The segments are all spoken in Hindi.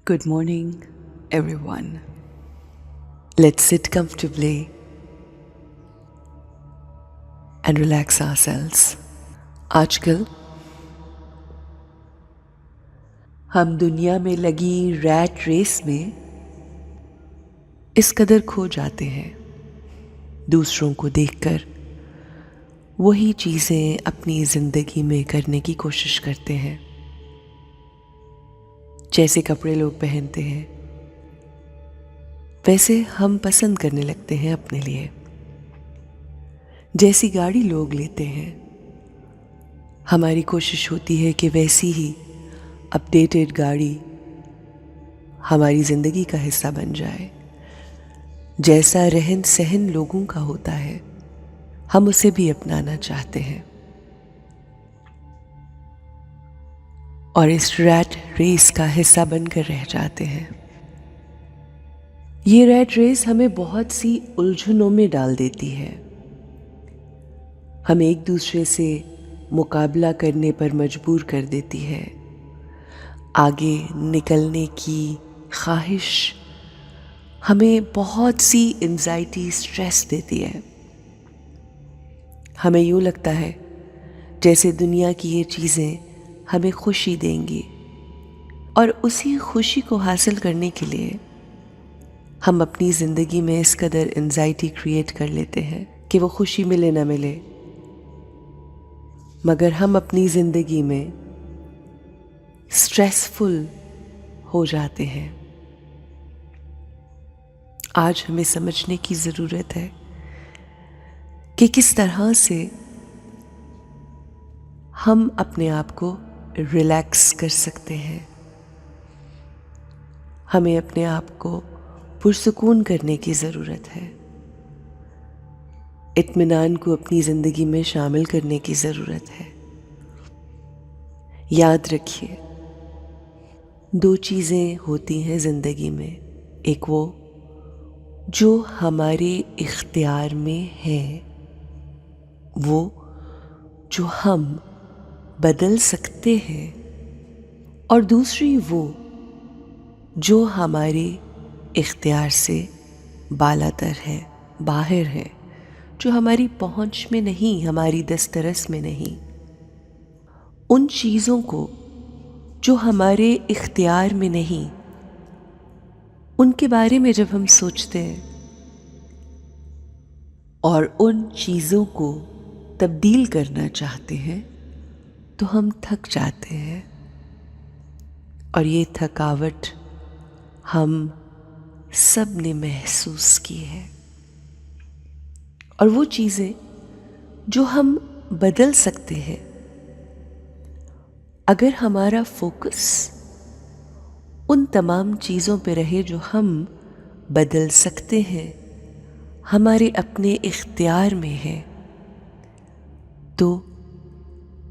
Good morning, everyone. Let's sit comfortably and relax ourselves. आजकल हम दुनिया में लगी रैट रेस में इस कदर खो जाते हैं, दूसरों को देखकर वही चीज़ें अपनी ज़िंदगी में करने की कोशिश करते हैं। जैसे कपड़े लोग पहनते हैं वैसे हम पसंद करने लगते हैं अपने लिए। जैसी गाड़ी लोग लेते हैं हमारी कोशिश होती है कि वैसी ही अपडेटेड गाड़ी हमारी ज़िंदगी का हिस्सा बन जाए। जैसा रहन सहन लोगों का होता है हम उसे भी अपनाना चाहते हैं और इस रैट रेस का हिस्सा बनकर रह जाते हैं। ये रैट रेस हमें बहुत सी उलझनों में डाल देती है। हम एक दूसरे से मुकाबला करने पर मजबूर कर देती है। आगे निकलने की ख्वाहिश हमें बहुत सी एंजाइटी स्ट्रेस देती है। हमें यूँ लगता है जैसे दुनिया की ये चीज़ें हमें खुशी देंगी और उसी खुशी को हासिल करने के लिए हम अपनी ज़िंदगी में इस कदर एंजाइटी क्रिएट कर लेते हैं कि वो खुशी मिले ना मिले, मगर हम अपनी ज़िंदगी में स्ट्रेसफुल हो जाते हैं। आज हमें समझने की ज़रूरत है कि किस तरह से हम अपने आप को रिलैक्स कर सकते हैं। हमें अपने आप को पुरसुकून करने की ज़रूरत है। इत्मीनान को अपनी ज़िंदगी में शामिल करने की ज़रूरत है। याद रखिए, दो चीज़ें होती हैं ज़िंदगी में। एक वो जो हमारे इख्तियार में है, वो जो हम बदल सकते हैं, और दूसरी वो जो हमारे इख्तियार से बालातर है, बाहर है, जो हमारी पहुंच में नहीं, हमारी दस्तरस में नहीं। उन चीज़ों को जो हमारे इख्तियार में नहीं, उनके बारे में जब हम सोचते हैं और उन चीज़ों को तब्दील करना चाहते हैं तो हम थक जाते हैं। और ये थकावट हम सब ने महसूस की है। और वो चीज़ें जो हम बदल सकते हैं, अगर हमारा फोकस उन तमाम चीज़ों पे रहे जो हम बदल सकते हैं, हमारे अपने इख्तियार में है, तो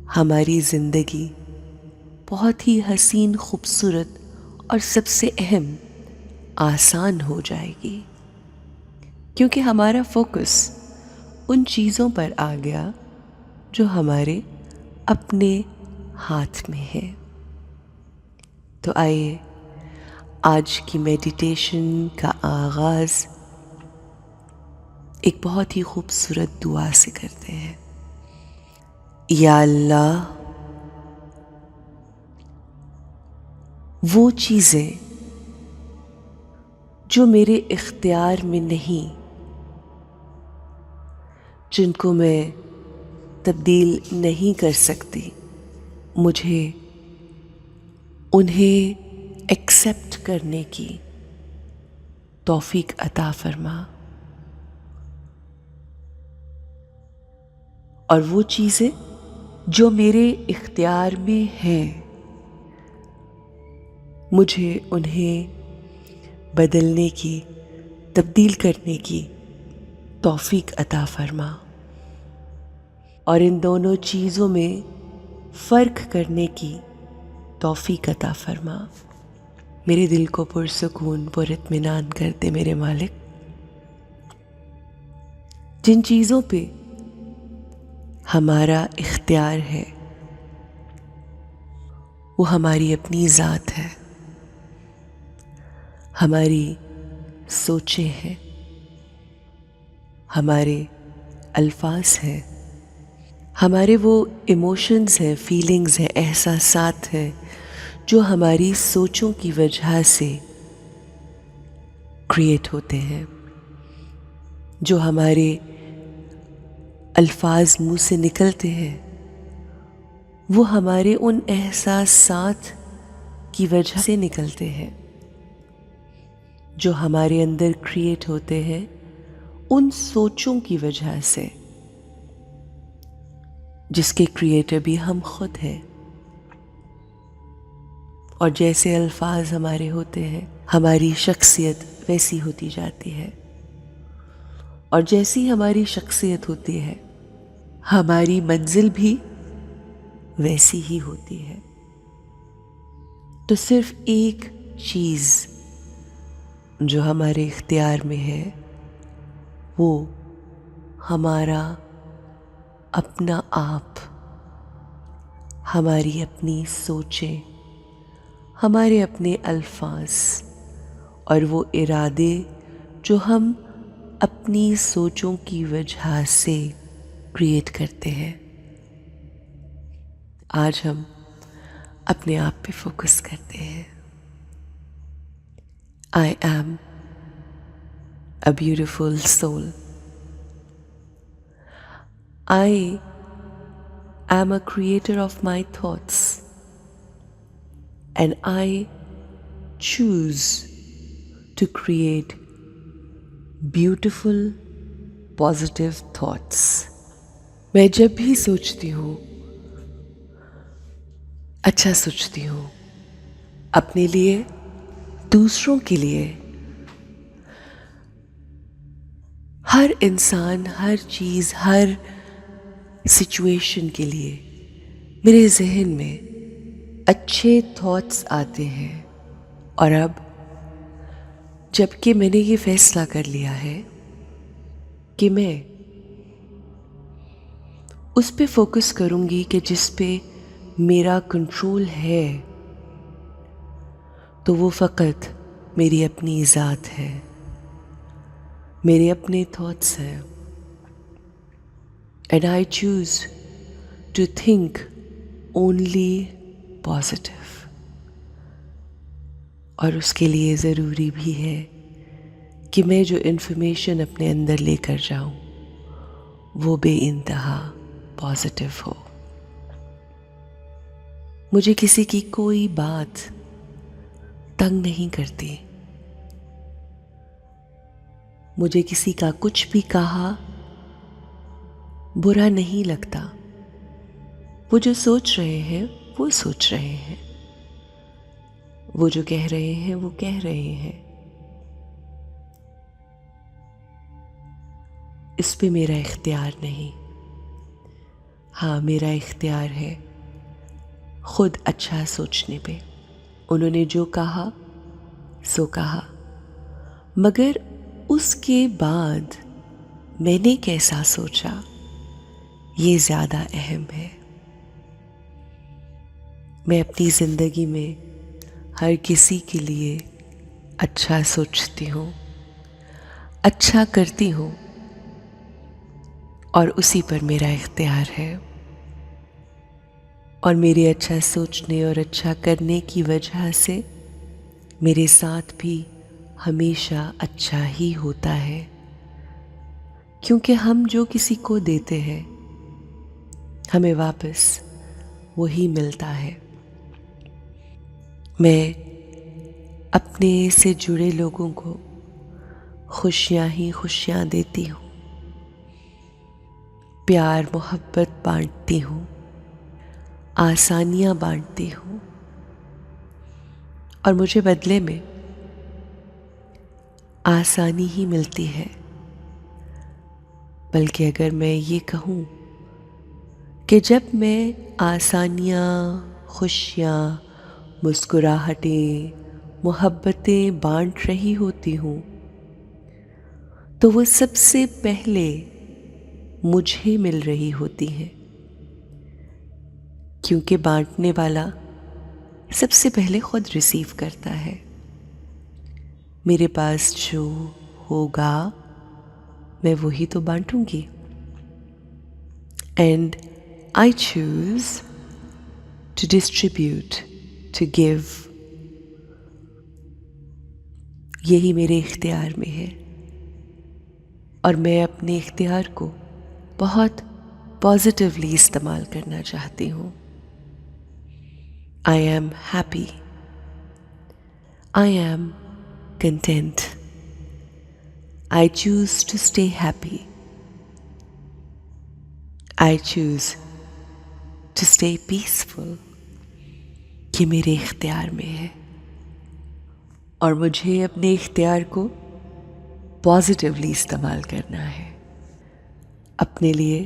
हमारी ज़िंदगी बहुत ही हसीन, खूबसूरत और सबसे अहम आसान हो जाएगी। क्योंकि हमारा फोकस उन चीज़ों पर आ गया जो हमारे अपने हाथ में है। तो आइए आज की मेडिटेशन का आगाज़ एक बहुत ही खूबसूरत दुआ से करते हैं। या अल्लाह, वो चीज़ें जो मेरे इख्तियार में नहीं, जिनको मैं तब्दील नहीं कर सकती, मुझे उन्हें एक्सेप्ट करने की तौफीक अता फरमा। और वो चीज़ें जो मेरे इख्तियार में हैं, मुझे उन्हें बदलने की, तब्दील करने की तौफीक अता फरमा। और इन दोनों चीज़ों में फ़र्क करने की तौफीक अता फरमा। मेरे दिल को पुरसुकून, पुरित्मीनान कर दे मेरे मालिक। जिन चीज़ों पे हमारा इख्तियार है वो हमारी अपनी ज़ात है। हमारी सोचें हैं, हमारे अल्फाज हैं, हमारे वो इमोशंस हैं, फीलिंग्स हैं, एहसासात हैं जो हमारी सोचों की वजह से क्रिएट होते हैं, जो हमारे अल्फाज मुंह से निकलते हैं, वो हमारे उन एहसासात की वजह से निकलते हैं जो हमारे अंदर क्रिएट होते हैं उन सोचों की वजह से, जिसके क्रिएटर भी हम खुद हैं। और जैसे अल्फाज हमारे होते हैं, हमारी शख्सियत वैसी होती जाती है, और जैसी हमारी शख्सियत होती है, हमारी मंजिल भी वैसी ही होती है। तो सिर्फ एक चीज जो हमारे इख्तियार में है, वो हमारा अपना आप, हमारी अपनी सोचें, हमारे अपने अल्फाज और वो इरादे जो हम अपनी सोचों की वजह से क्रिएट करते हैं। आज हम अपने आप पे फोकस करते हैं। I am a beautiful soul. I am a creator of my thoughts, and I choose to create beautiful, positive thoughts. मैं जब भी सोचती हूँ, अच्छा सोचती हूँ, अपने लिए, दूसरों के लिए, हर इंसान, हर चीज़, हर सिचुएशन के लिए मेरे जहन में अच्छे थॉट्स आते हैं। और अब जबकि मैंने ये फैसला कर लिया है कि मैं उस पे फोकस करूँगी कि जिस पे मेरा कंट्रोल है, तो वो फ़कत मेरी अपनी ज़ात है, मेरे अपने थॉट्स हैं। And I choose to think only positive. और उसके लिए ज़रूरी भी है कि मैं जो इन्फॉर्मेशन अपने अंदर लेकर जाऊं वो बेइंतहा पॉजिटिव हो। मुझे किसी की कोई बात तंग नहीं करती, मुझे किसी का कुछ भी कहा बुरा नहीं लगता। वो जो सोच रहे हैं वो सोच रहे हैं, वो जो कह रहे हैं वो कह रहे हैं। इस पे मेरा इख्तियार नहीं। हाँ, मेरा इख्तियार है खुद अच्छा सोचने पे। उन्होंने जो कहा सो कहा, मगर उसके बाद मैंने कैसा सोचा ये ज़्यादा अहम है। मैं अपनी ज़िंदगी में हर किसी के लिए अच्छा सोचती हूँ, अच्छा करती हूँ, और उसी पर मेरा इख्तियार है। और मेरे अच्छा सोचने और अच्छा करने की वजह से मेरे साथ भी हमेशा अच्छा ही होता है, क्योंकि हम जो किसी को देते हैं हमें वापस वही मिलता है। मैं अपने से जुड़े लोगों को खुशियाँ ही खुशियाँ देती हूँ, प्यार मोहब्बत बांटती हूँ, आसानियाँ बांटती हूँ, और मुझे बदले में आसानी ही मिलती है। बल्कि अगर मैं ये कहूँ कि जब मैं आसानियाँ, खुशियाँ, मुस्कुराहटें, मोहब्बतें बांट रही होती हूँ, तो वो सबसे पहले मुझे मिल रही होती हैं, क्योंकि बांटने वाला सबसे पहले खुद रिसीव करता है। मेरे पास जो होगा मैं वही तो बांटूंगी. And I choose to distribute, to give. यही मेरे इख्तियार में है और मैं अपने इख्तियार को बहुत पॉजिटिवली इस्तेमाल करना चाहती हूँ. I am happy. I am content. I choose to stay happy. I choose to stay peaceful. ये मेरे इख्तियार में है और मुझे अपने इख्तियार को पॉजिटिवली इस्तेमाल करना है अपने लिए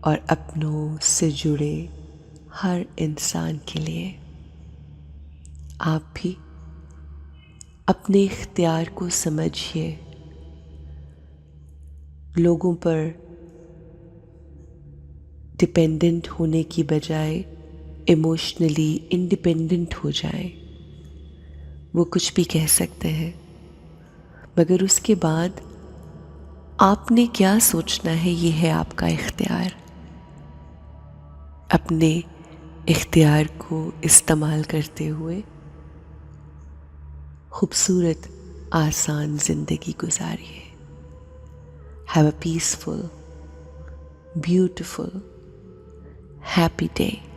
और अपनों से जुड़े हर इंसान के लिए. आप भी अपने इख्तियार को समझिए. लोगों पर डिपेंडेंट होने की बजाय इमोशनली इंडिपेंडेंट हो जाए. वो कुछ भी कह सकते हैं मगर उसके बाद आपने क्या सोचना है ये है आपका इख्तियार. अपने इख्तियार को इस्तेमाल करते हुए खूबसूरत आसान ज़िंदगी गुजारिए. Have a peaceful, beautiful, happy day.